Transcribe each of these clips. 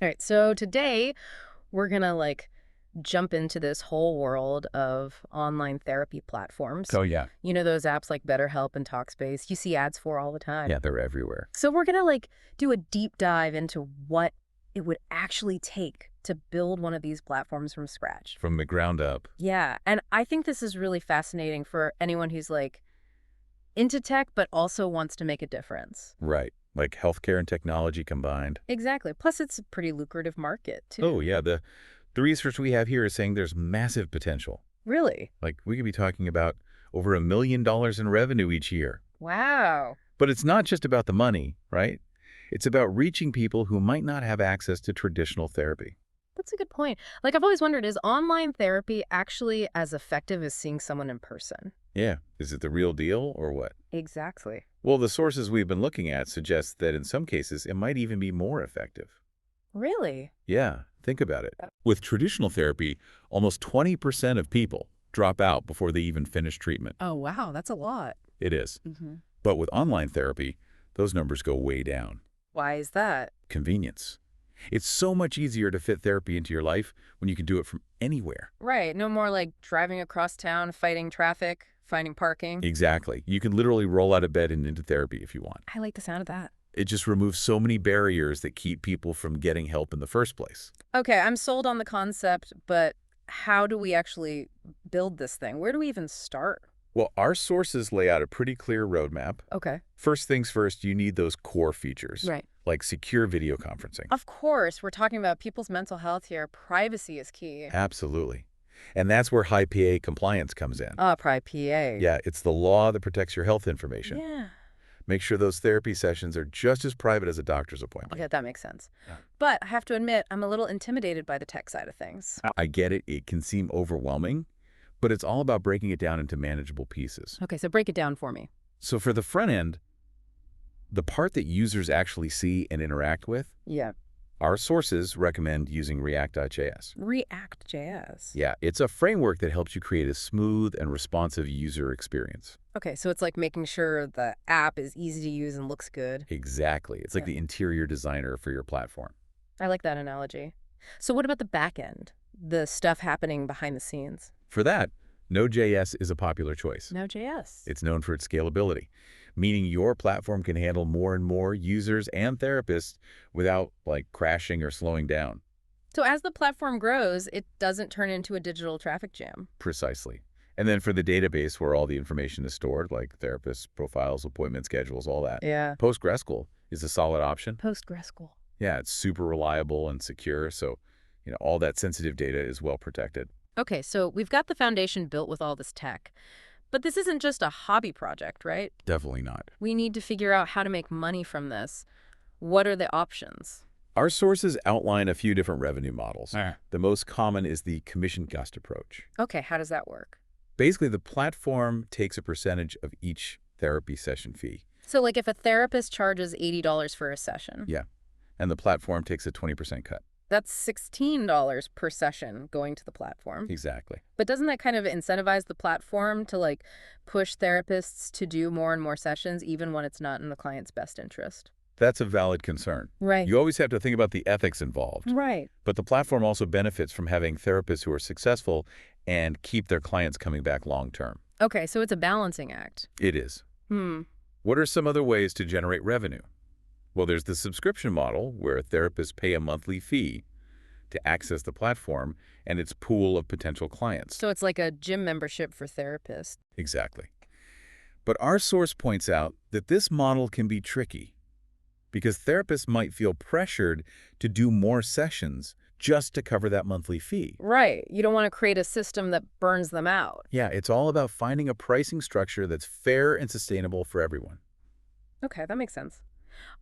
All right, so today we're gonna jump into this whole world of online therapy platforms. Oh, yeah. You know those apps like BetterHelp and Talkspace you see ads for all the time. Yeah, they're everywhere. So we're gonna do a deep dive into what it would actually take to build one of these platforms from scratch. From the ground up. Yeah, and I think this is really fascinating for anyone who's into tech but also wants to make a difference. Right. Like healthcare and technology combined. Exactly. Plus it's a pretty lucrative market too. Oh, yeah. The research we have here is saying there's massive potential. Really? Like, we could be talking about over $1 million in revenue each year. Wow. But it's not just about the money, right? It's about reaching people who might not have access to traditional therapy. That's a good point. I've always wondered, is online therapy actually as effective as seeing someone in person? Yeah. Is it the real deal or what? Exactly. Well, the sources we've been looking at suggest that in some cases it might even be more effective. Really? Yeah, think about it. With traditional therapy, almost 20% of people drop out before they even finish treatment. Oh, wow. That's a lot. It is. Hmm. But with online therapy, those numbers go way down. Why is that? Convenience. It's so much easier to fit therapy into your life when you can do it from anywhere. Right. No more driving across town, fighting traffic, finding parking. Exactly. You can literally roll out of bed and into therapy if you want. I like the sound of that. It just removes so many barriers that keep people from getting help in the first place. Okay, I'm sold on the concept, but how do we actually build this thing? Where do we even start? Well, our sources lay out a pretty clear roadmap. Okay. First things first, you need those core features, Right. like secure video conferencing. Of course, we're talking about people's mental health here. Privacy is key. Absolutely. And that's where high PA compliance comes in. PA. Yeah, it's the law that protects your health information. Yeah. Make sure those therapy sessions are just as private as a doctor's appointment. Okay, that makes sense. Yeah. But I have to admit, I'm a little intimidated by the tech side of things. I get it. It can seem overwhelming, but it's all about breaking it down into manageable pieces. Okay, so break it down for me. So for the front end, the part that users actually see and interact with, Yeah. our sources recommend using React.js. React.js. Yeah, it's a framework that helps you create a smooth and responsive user experience. Okay, so it's like making sure the app is easy to use and looks good. Exactly. It's like Yeah. the interior designer for your platform. I like that analogy. So what about the back end? The stuff happening behind the scenes? For that, Node.js is a popular choice. Node.js. It's known for its scalability, meaning your platform can handle more and more users and therapists without, crashing or slowing down. So as the platform grows, it doesn't turn into a digital traffic jam. Precisely. And then for the database where all the information is stored, like therapists, profiles, appointment schedules, all that, Yeah. PostgreSQL is a solid option. PostgreSQL. Yeah, it's super reliable and secure, so all that sensitive data is well protected. Okay, so we've got the foundation built with all this tech. But this isn't just a hobby project, right? Definitely not. We need to figure out how to make money from this. What are the options? Our sources outline a few different revenue models. Ah. The most common is the commission-cost approach. Okay, how does that work? Basically, the platform takes a percentage of each therapy session fee. So if a therapist charges $80 for a session, Yeah. And the platform takes a 20% cut. that's $16 per session going to the platform. Exactly. But doesn't that kind of incentivize the platform to push therapists to do more and more sessions even when it's not in the client's best interest? That's a valid concern. Right. You always have to think about the ethics involved. Right. But the platform also benefits from having therapists who are successful and keep their clients coming back long term. Okay, so it's a balancing act. It is. Hmm. What are some other ways to generate revenue? Well, there's the subscription model where therapists pay a monthly fee to access the platform and its pool of potential clients. So it's like a gym membership for therapists. Exactly. But our source points out that this model can be tricky because therapists might feel pressured to do more sessions just to cover that monthly fee. Right. You don't want to create a system that burns them out. Yeah, it's all about finding a pricing structure that's fair and sustainable for everyone. Okay, that makes sense.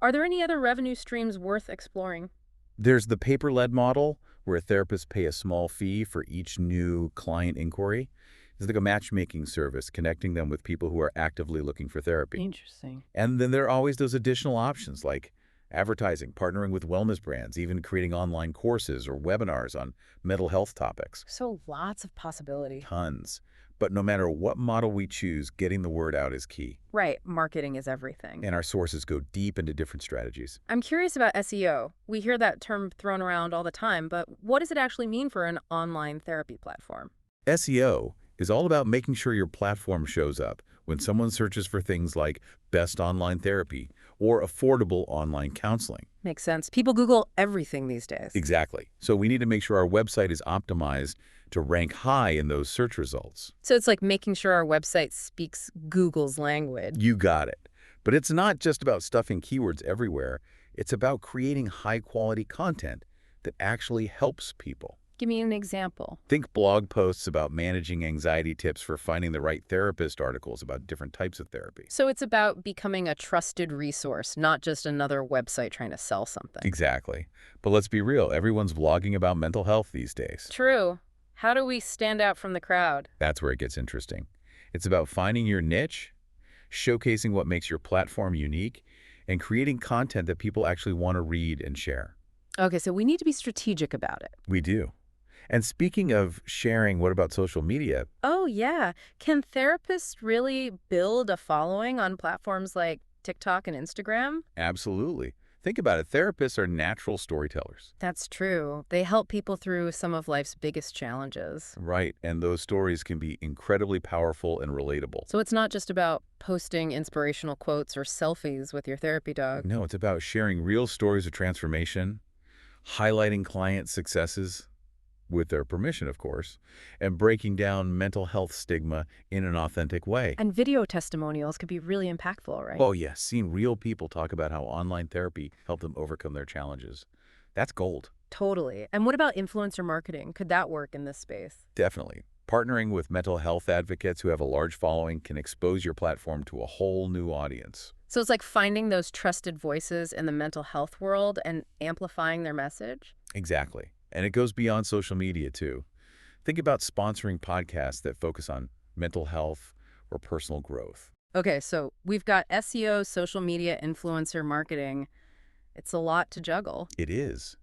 Are there any other revenue streams worth exploring? There's the paper-led model, where therapists pay a small fee for each new client inquiry. It's like a matchmaking service connecting them with people who are actively looking for therapy. Interesting. And then there are always those additional options like Advertising, partnering with wellness brands, even creating online courses or webinars on mental health topics. So lots of possibility. Tons. But no matter what model we choose, getting the word out is key. Right, marketing is everything. And our sources go deep into different strategies. I'm curious about SEO. We hear that term thrown around all the time, but what does it actually mean for an online therapy platform? SEO is all about making sure your platform shows up when someone searches for things like best online therapy or affordable online counseling. Makes sense. People Google everything these days. Exactly. So we need to make sure our website is optimized to rank high in those search results. So it's like making sure our website speaks Google's language. You got it. But it's not just about stuffing keywords everywhere. It's about creating high-quality content that actually helps people. Give me an example. Think blog posts about managing anxiety, tips for finding the right therapist, articles about different types of therapy. So it's about becoming a trusted resource, not just another website trying to sell something. Exactly. But let's be real, everyone's blogging about mental health these days. True. How do we stand out from the crowd? That's where it gets interesting. It's about finding your niche, showcasing what makes your platform unique, and creating content that people actually want to read and share. Okay, so we need to be strategic about it. We do. And speaking of sharing, what about social media? Oh, yeah. Can therapists really build a following on platforms like TikTok and Instagram? Absolutely. Think about it. Therapists are natural storytellers. That's true. They help people through some of life's biggest challenges. Right. And those stories can be incredibly powerful and relatable. So it's not just about posting inspirational quotes or selfies with your therapy dog. No, it's about sharing real stories of transformation, highlighting client successes, with their permission, of course, and breaking down mental health stigma in an authentic way. And video testimonials could be really impactful, right? Oh, yes, seeing real people talk about how online therapy helped them overcome their challenges. That's gold. Totally. And what about influencer marketing? Could that work in this space? Definitely. Partnering with mental health advocates who have a large following can expose your platform to a whole new audience. So it's like finding those trusted voices in the mental health world and amplifying their message? Exactly. And it goes beyond social media, too. Think about sponsoring podcasts that focus on mental health or personal growth. Okay, so we've got SEO, social media, influencer marketing. It's a lot to juggle. It is.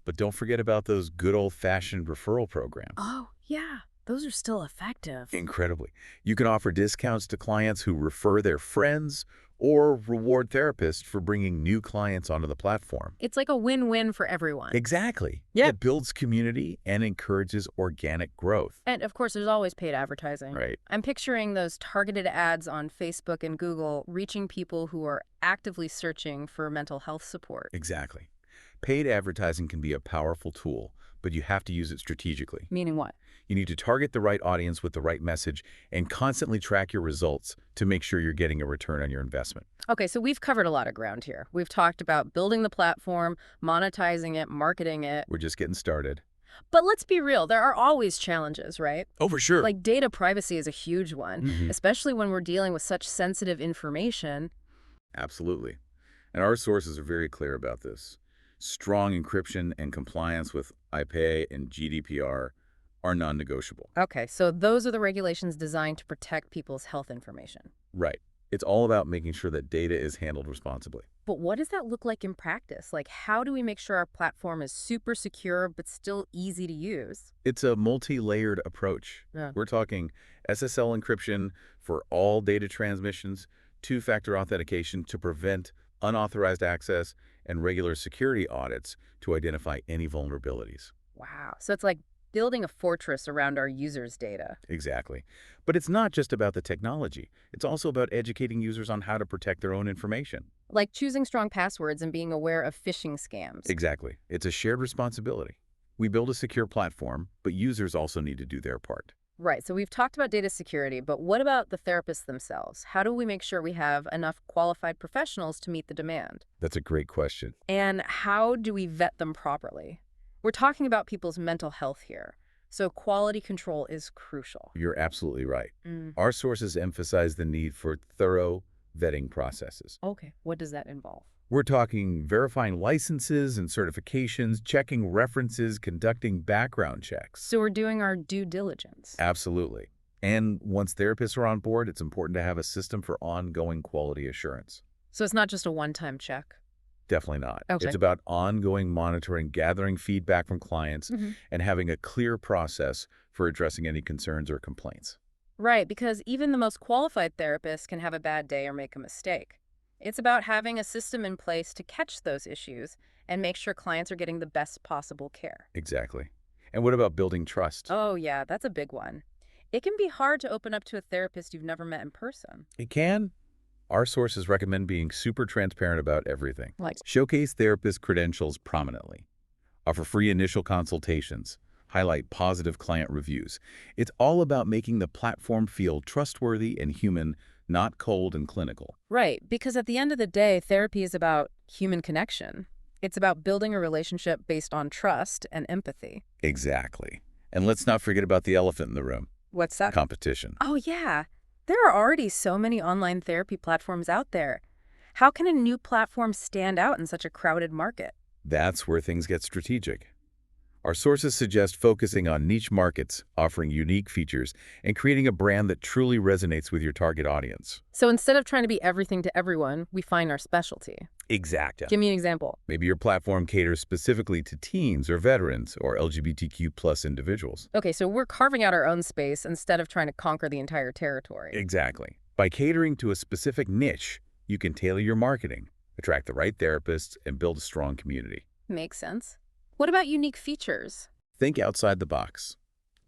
But don't forget about those good old-fashioned referral programs. Oh, yeah. Those are still effective. Incredibly. You can offer discounts to clients who refer their friends or reward therapists for bringing new clients onto the platform. It's like a win-win for everyone. Exactly. Yeah. It builds community and encourages organic growth. And of course, there's always paid advertising. Right. I'm picturing those targeted ads on Facebook and Google reaching people who are actively searching for mental health support. Exactly. Paid advertising can be a powerful tool, but you have to use it strategically. Meaning what? You need to target the right audience with the right message and constantly track your results to make sure you're getting a return on your investment. Okay, so we've covered a lot of ground here. We've talked about building the platform, monetizing it, marketing it. We're just getting started. But let's be real, there are always challenges, right? Oh, for sure. Like data privacy is a huge one, especially when we're dealing with such sensitive information. Absolutely. And our sources are very clear about this. Strong encryption and compliance with IPA and GDPR are non-negotiable. Okay, so those are the regulations designed to protect people's health information. Right. It's all about making sure that data is handled responsibly. But what does that look like in practice? Like, how do we make sure our platform is super secure but still easy to use? It's a multi-layered approach. Yeah. We're talking SSL encryption for all data transmissions, two-factor authentication to prevent unauthorized access, and regular security audits to identify any vulnerabilities. Wow. So it's like building a fortress around our users' data. Exactly. But it's not just about the technology. It's also about educating users on how to protect their own information. Like choosing strong passwords and being aware of phishing scams. Exactly. It's a shared responsibility. We build a secure platform, but users also need to do their part. Right. So we've talked about data security, but what about the therapists themselves? How do we make sure we have enough qualified professionals to meet the demand? That's a great question. And how do we vet them properly? We're talking about people's mental health here, so quality control is crucial. You're absolutely right. Our sources emphasize the need for thorough vetting processes. Okay, what does that involve? We're talking verifying licenses and certifications, checking references, conducting background checks. So we're doing our due diligence. Absolutely. And once therapists are on board, it's important to have a system for ongoing quality assurance. So it's not just a one-time check. Definitely not. It's Okay. about ongoing monitoring, gathering feedback from clients, Hmm. and having a clear process for addressing any concerns or complaints. Right, because even the most qualified therapist can have a bad day or make a mistake. It's about having a system in place to catch those issues and make sure clients are getting the best possible care. Exactly. And what about building trust? Oh, yeah, that's a big one. It can be hard to open up to a therapist you've never met in person. It can. Our sources recommend being super transparent about everything. Like, Showcase therapist credentials prominently. Offer free initial consultations. Highlight positive client reviews. It's all about making the platform feel trustworthy and human, not cold and clinical. right, because at the end of the day, therapy is about human connection. It's about building a relationship based on trust and empathy. Exactly. And let's not forget about the elephant in the room, What's that? competition. Oh, yeah. There are already so many online therapy platforms out there. How can a new platform stand out in such a crowded market? That's where things get strategic. Our sources suggest focusing on niche markets, offering unique features, and creating a brand that truly resonates with your target audience. So instead of trying to be everything to everyone, we find our specialty. Exactly. Give me an example. Maybe your platform caters specifically to teens or veterans or LGBTQ+ individuals. Okay, so we're carving out our own space instead of trying to conquer the entire territory. Exactly. By catering to a specific niche, you can tailor your marketing, attract the right therapists, and build a strong community. Makes sense. What about unique features? Think outside the box.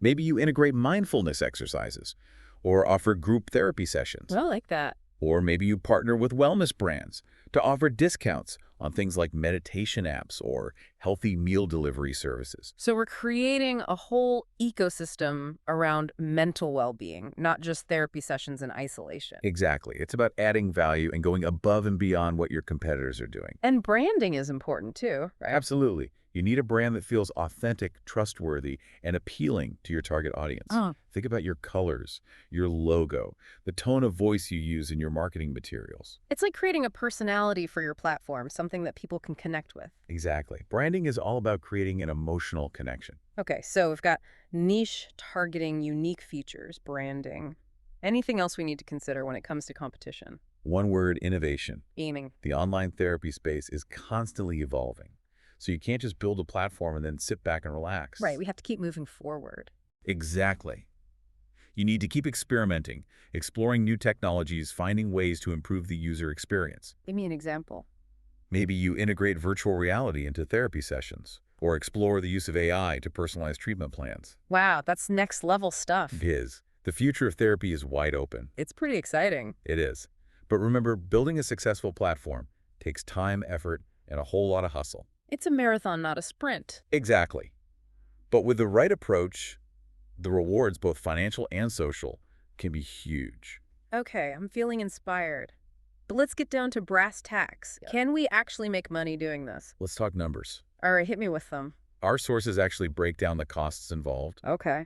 Maybe you integrate mindfulness exercises or offer group therapy sessions. Well, I like that. Or maybe you partner with wellness brands to offer discounts on things like meditation apps or healthy meal delivery services. So we're creating a whole ecosystem around mental well-being, not just therapy sessions in isolation. Exactly. It's about adding value and going above and beyond what your competitors are doing. And branding is important too, right? Absolutely. You need a brand that feels authentic, trustworthy, and appealing to your target audience. Oh, Think about your colors, your logo, the tone of voice you use in your marketing materials. it's like creating a personality for your platform, something that people can connect with. Exactly. Branding is all about creating an emotional connection. Okay, so we've got niche targeting, unique features, branding. Anything else we need to consider when it comes to competition? One word, innovation. Aiming. The online therapy space is constantly evolving. So you can't just build a platform and then sit back and relax. Right, we have to keep moving forward. Exactly. You need to keep experimenting, exploring new technologies, finding ways to improve the user experience. Give me an example. Maybe you integrate virtual reality into therapy sessions, or explore the use of AI to personalize treatment plans. Wow, that's next level stuff. It is. The future of therapy is wide open. It's pretty exciting. It is. But remember, building a successful platform takes time, effort, and a whole lot of hustle. It's a marathon, not a sprint. Exactly. But with the right approach, the rewards, both financial and social, can be huge. Okay, I'm feeling inspired. But let's get down to brass tacks. Yeah. Can we actually make money doing this? Let's talk numbers. All right, hit me with them. Our sources actually break down the costs involved, Okay.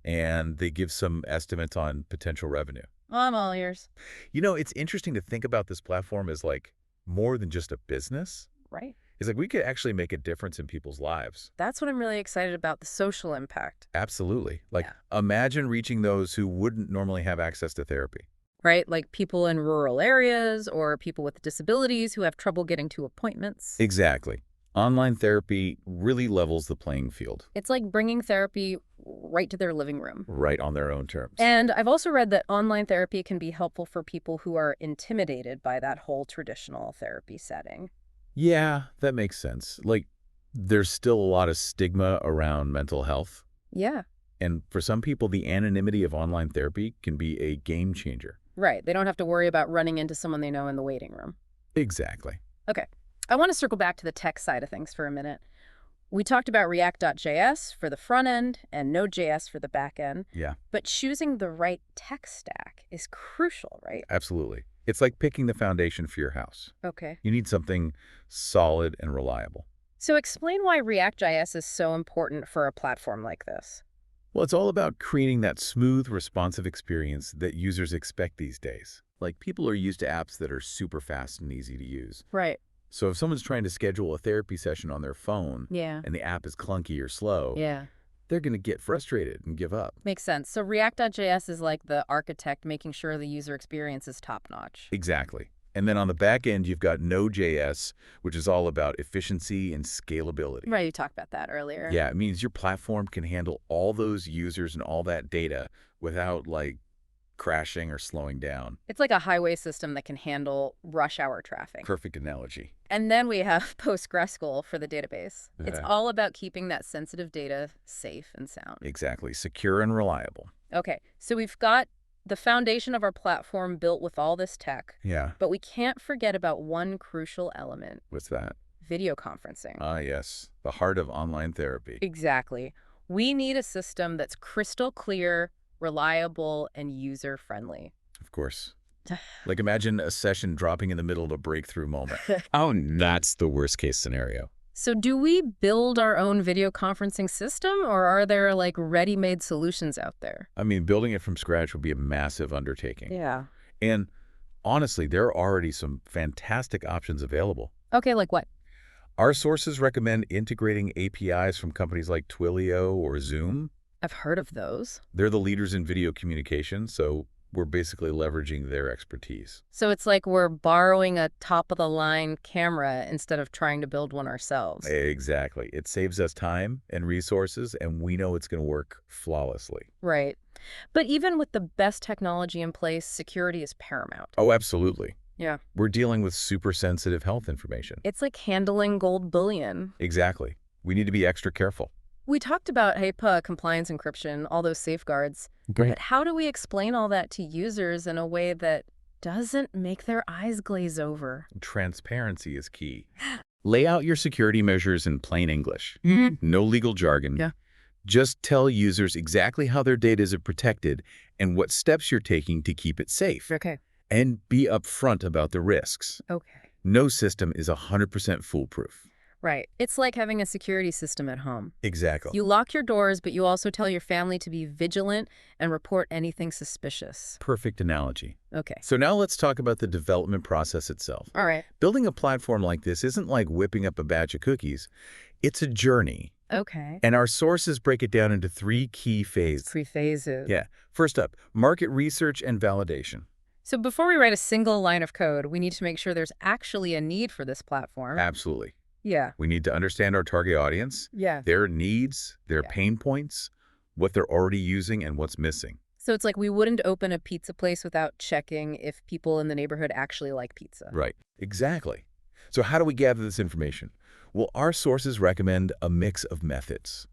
and they give some estimates on potential revenue. I'm all ears. You know, it's interesting to think about this platform as like more than just a business. Right. It's like we could actually make a difference in people's lives. That's what I'm really excited about, the social impact. Absolutely. Like, Yeah. imagine reaching those who wouldn't normally have access to therapy. Right? Like people in rural areas or people with disabilities who have trouble getting to appointments. Exactly. Online therapy really levels the playing field, It's like bringing therapy right to their living room. right on their own terms. And I've also read that online therapy can be helpful for people who are intimidated by that whole traditional therapy setting. Yeah, that makes sense. Like, there's still a lot of stigma around mental health. Yeah. And for some people, the anonymity of online therapy can be a game changer. Right. They don't have to worry about running into someone they know in the waiting room. Exactly. Okay. I want to circle back to the tech side of things for a minute. We talked about React.js for the front end and Node.js for the back end, Yeah, but choosing the right tech stack is crucial, right? absolutely. It's like picking the foundation for your house. Okay. You need something solid and reliable. So explain why React.js is so important for a platform like this. Well, it's all about creating that smooth, responsive experience that users expect these days. Like, people are used to apps that are super fast and easy to use. Right. So if someone's trying to schedule a therapy session on their phone Yeah. and the app is clunky or slow, Yeah. they're going to get frustrated and give up. Makes sense. So React.js is like the architect making sure the user experience is top-notch. Exactly. And then on the back end, you've got Node.js, which is all about efficiency and scalability. Right, you talked about that earlier. Yeah, it means your platform can handle all those users and all that data without, like, crashing or slowing down. It's like a highway system that can handle rush hour traffic. Perfect analogy. And then we have PostgreSQL for the database. It's Yeah. all about keeping that sensitive data safe and sound. Exactly. Secure and reliable. Okay, so we've got the foundation of our platform built with all this tech, Yeah. but we can't forget about one crucial element: What's that? video conferencing. Ah, yes. The heart of online therapy. Exactly. We need a system that's crystal clear, reliable, and user-friendly. Of course. Like, imagine a session dropping in the middle of a breakthrough moment. Oh, that's the worst case scenario. So do we build our own video conferencing system, or are there like ready-made solutions out there? I mean, building it from scratch would be a massive undertaking. Yeah. And honestly, there are already some fantastic options available. Okay, like what? Our sources recommend integrating APIs from companies like Twilio or Zoom. I've heard of those. They're the leaders in video communication, so we're basically leveraging their expertise. So it's like we're borrowing a top-of-the-line camera instead of trying to build one ourselves. Exactly. It saves us time and resources, and we know it's going to work flawlessly. Right. But even with the best technology in place, security is paramount. Oh, absolutely. Yeah. We're dealing with super sensitive health information. It's like handling gold bullion. Exactly. We need to be extra careful. We talked about HIPAA, compliance encryption, all those safeguards. Great. But how do we explain all that to users in a way that doesn't make their eyes glaze over? Transparency is key. Lay out your security measures in plain English. Mm-hmm. No legal jargon. Yeah. Just tell users exactly how their data is protected and what steps you're taking to keep it safe. Okay. And be upfront about the risks. Okay. No system is 100% foolproof. Right. It's like having a security system at home. Exactly. You lock your doors, but you also tell your family to be vigilant and report anything suspicious. Perfect analogy. Okay. So now let's talk about the development process itself. All right. Building a platform like this isn't like whipping up a batch of cookies. It's a journey. Okay. And our sources break it down into 3 key phases. 3 phases. Yeah. First up, market research and validation. So before we write a single line of code, we need to make sure there's actually a need for this platform. Absolutely. Yeah. We need to understand our target audience, Yeah. their needs, their Yeah. pain points, what they're already using, and what's missing. So it's like we wouldn't open a pizza place without checking if people in the neighborhood actually like pizza. Right. Exactly. So how do we gather this information? Well, our sources recommend a mix of methods.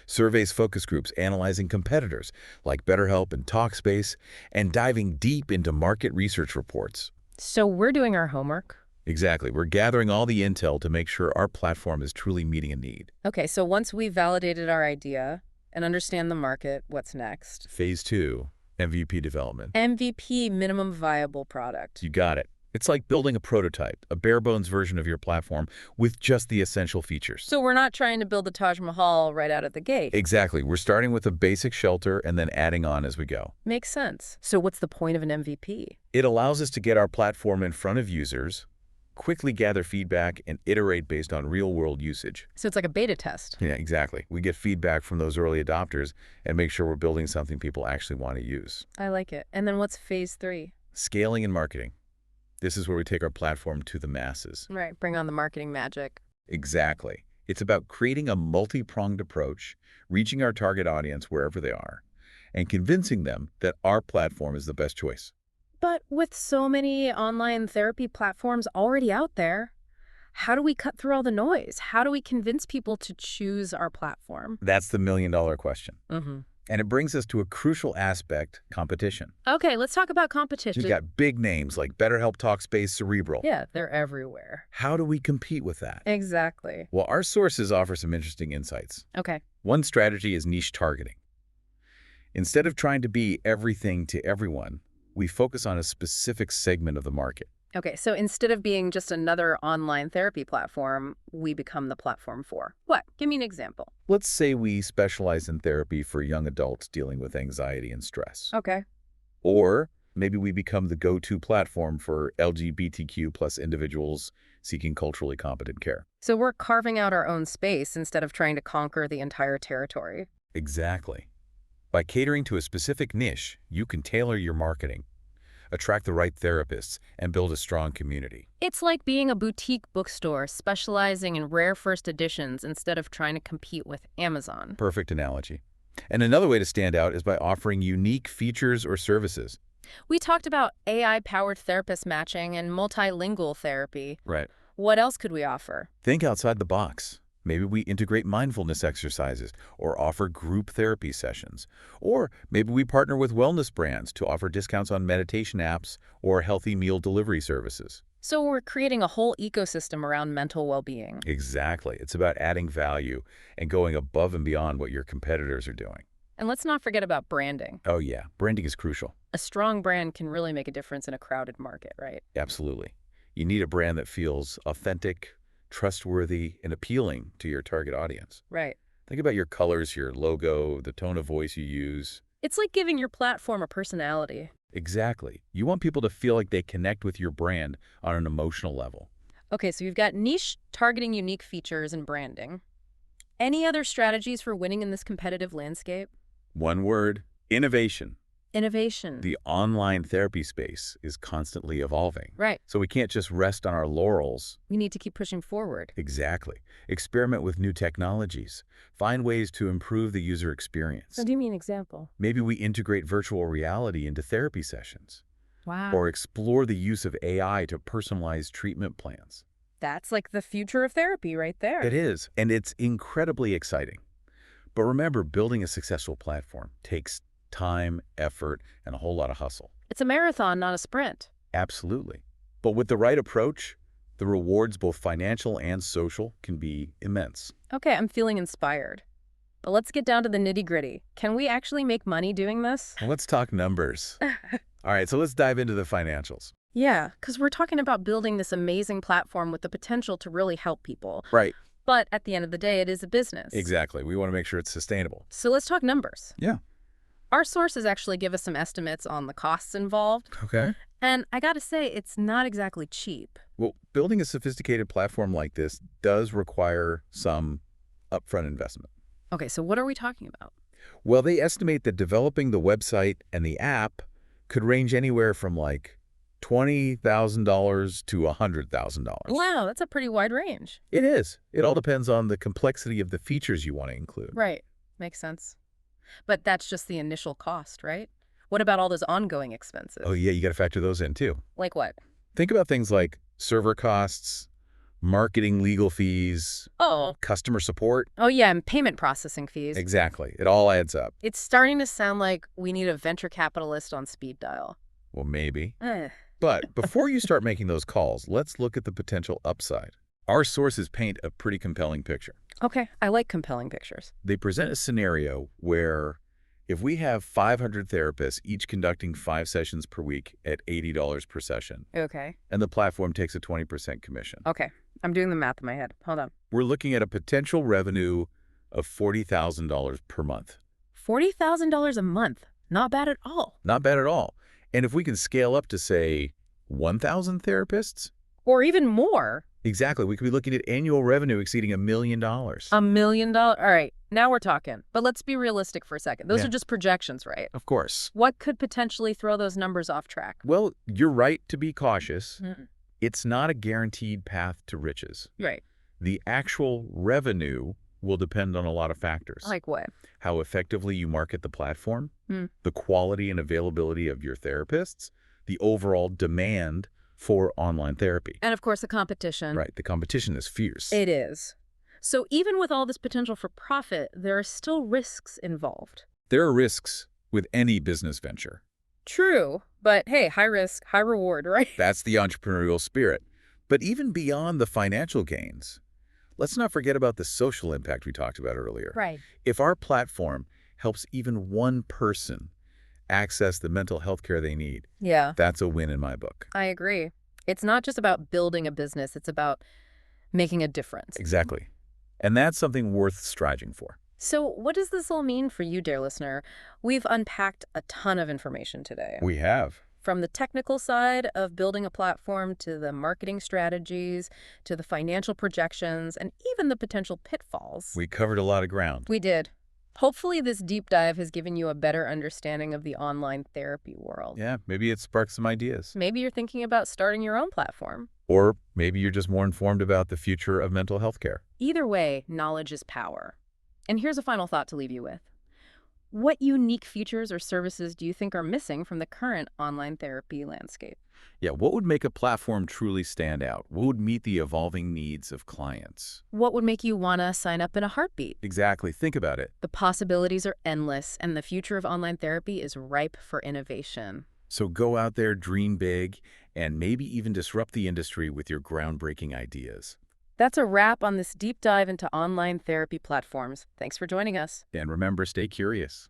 Surveys, focus groups, analyzing competitors like BetterHelp and Talkspace, and diving deep into market research reports. So we're doing our homework. Exactly. We're gathering all the intel to make sure our platform is truly meeting a need. Okay, so once we've validated our idea and understand the market, what's next? Phase 2, MVP development. MVP, minimum viable product. You got it. It's like building a prototype, a bare-bones version of your platform with just the essential features. So we're not trying to build the Taj Mahal right out of the gate. Exactly. We're starting with a basic shelter and then adding on as we go. Makes sense. So what's the point of an MVP? It allows us to get our platform in front of users, quickly gather feedback, and iterate based on real-world usage. So it's like a beta test. Yeah, exactly. We get feedback from those early adopters and make sure we're building something people actually want to use. I like it. And then what's phase 3? Scaling and marketing. This is where we take our platform to the masses. Right, bring on the marketing magic. Exactly. It's about creating a multi-pronged approach, reaching our target audience wherever they are, and convincing them that our platform is the best choice. But with so many online therapy platforms already out there, how do we cut through all the noise? How do we convince people to choose our platform? That's the million-dollar question. Mm-hmm. And it brings us to a crucial aspect, competition. Okay, let's talk about competition. You've got big names like BetterHelp, Talkspace, Cerebral. Yeah, they're everywhere. How do we compete with that? Exactly. Well, our sources offer some interesting insights. Okay. One strategy is niche targeting. Instead of trying to be everything to everyone, we focus on a specific segment of the market. Okay, so instead of being just another online therapy platform, we become the platform for what? Give me an example. Let's say we specialize in therapy for young adults dealing with anxiety and stress. Okay. Or maybe we become the go-to platform for LGBTQ plus individuals seeking culturally competent care. So we're carving out our own space instead of trying to conquer the entire territory. Exactly. By catering to a specific niche, you can tailor your marketing. attract the right therapists, and build a strong community. It's like being a boutique bookstore specializing in rare first editions instead of trying to compete with Amazon. Perfect analogy. And another way to stand out is by offering unique features or services. We talked about AI-powered therapist matching and multilingual therapy. Right. What else could we offer? Think outside the box. Maybe we integrate mindfulness exercises or offer group therapy sessions. Or maybe we partner with wellness brands to offer discounts on meditation apps or healthy meal delivery services. So we're creating a whole ecosystem around mental well-being. Exactly. It's about adding value and going above and beyond what your competitors are doing. And let's not forget about branding. Oh yeah, branding is crucial. A strong brand can really make a difference in a crowded market, right? Absolutely. You need a brand that feels authentic, trustworthy, and appealing to your target audience. Right. Think about your colors, your logo, the tone of voice you use. It's like giving your platform a personality. Exactly. You want people to feel like they connect with your brand on an emotional level. Okay, so you've got niche, targeting unique features and branding. Any other strategies for winning in this competitive landscape? One word, innovation. Innovation. The online therapy space is constantly evolving. Right. So we can't just rest on our laurels. We need to keep pushing forward. Exactly. Experiment with new technologies. Find ways to improve the user experience. So do you mean example? Maybe we integrate virtual reality into therapy sessions. Wow. Or explore the use of AI to personalize treatment plans. That's like the future of therapy right there. It is, and it's incredibly exciting. But remember, building a successful platform takes time, effort, and a whole lot of hustle. It's a marathon, not a sprint. Absolutely. But with the right approach, the rewards, both financial and social, can be immense. Okay, I'm feeling inspired. But let's get down to the nitty-gritty. Can we actually make money doing this? Well, let's talk numbers. All right, so let's dive into the financials. Yeah, because we're talking about building this amazing platform with the potential to really help people. Right. But at the end of the day, it is a business. Exactly. We want to make sure it's sustainable. So let's talk numbers. Yeah. Our sources actually give us some estimates on the costs involved. Okay. And I gotta say, it's not exactly cheap. Well, building a sophisticated platform like this does require some upfront investment. Okay, so what are we talking about? Well, they estimate that developing the website and the app could range anywhere from like $20,000 to $100,000. Wow, that's a pretty wide range. It is. It all depends on the complexity of the features you want to include. Right. Makes sense. But that's just the initial cost, right? What about all those ongoing expenses? Oh, yeah, you got to factor those in too. Like what? Think about things like server costs, marketing legal fees, Oh. customer support. Oh, yeah, and payment processing fees. Exactly. It all adds up. It's starting to sound like we need a venture capitalist on speed dial. Well, maybe. Eh. But before you start making those calls, let's look at the potential upside. Our sources paint a pretty compelling picture. Okay, I like compelling pictures. They present a scenario where if we have 500 therapists, each conducting 5 sessions per week at $80 per session, Okay. and the platform takes a 20% commission, Okay, I'm doing the math in my head. Hold on. we're looking at a potential revenue of $40,000 per month. $40,000 a month. Not bad at all. Not bad at all. And if we can scale up to, say, 1,000 therapists, Or even more. exactly, we could be looking at annual revenue exceeding $1 million. $1 million? All right, now we're talking. But let's be realistic for a second. Those Yeah. are just projections, right? Of course. What could potentially throw those numbers off track? Well, you're right to be cautious. Mm. It's not a guaranteed path to riches. Right. The actual revenue will depend on a lot of factors. Like what? How effectively you market the platform, Hmm. the quality and availability of your therapists, the overall demand for online therapy. And of course, the competition. Right, the competition is fierce. It is. So even with all this potential for profit, there are still risks involved. There are risks with any business venture. True, but hey, high risk, high reward, right? That's the entrepreneurial spirit. But even beyond the financial gains, let's not forget about the social impact we talked about earlier. Right. If our platform helps even one person access the mental health care they need, Yeah, that's a win in my book. I agree. It's not just about building a business, it's about making a difference. Exactly. And that's something worth striving for. So what does this all mean for you, dear listener? We've unpacked a ton of information today. We have. From the technical side of building a platform to the marketing strategies, to the financial projections, and even the potential pitfalls. We covered a lot of ground. We did. Hopefully, this deep dive has given you a better understanding of the online therapy world. Yeah, maybe it sparks some ideas. Maybe you're thinking about starting your own platform. Or maybe you're just more informed about the future of mental health care. Either way, knowledge is power. And here's a final thought to leave you with. What unique features or services do you think are missing from the current online therapy landscape? Yeah, what would make a platform truly stand out? What would meet the evolving needs of clients? What would make you want to sign up in a heartbeat? Exactly. Think about it. The possibilities are endless, and the future of online therapy is ripe for innovation. So go out there, dream big, and maybe even disrupt the industry with your groundbreaking ideas. That's a wrap on this deep dive into online therapy platforms. Thanks for joining us. And remember, stay curious.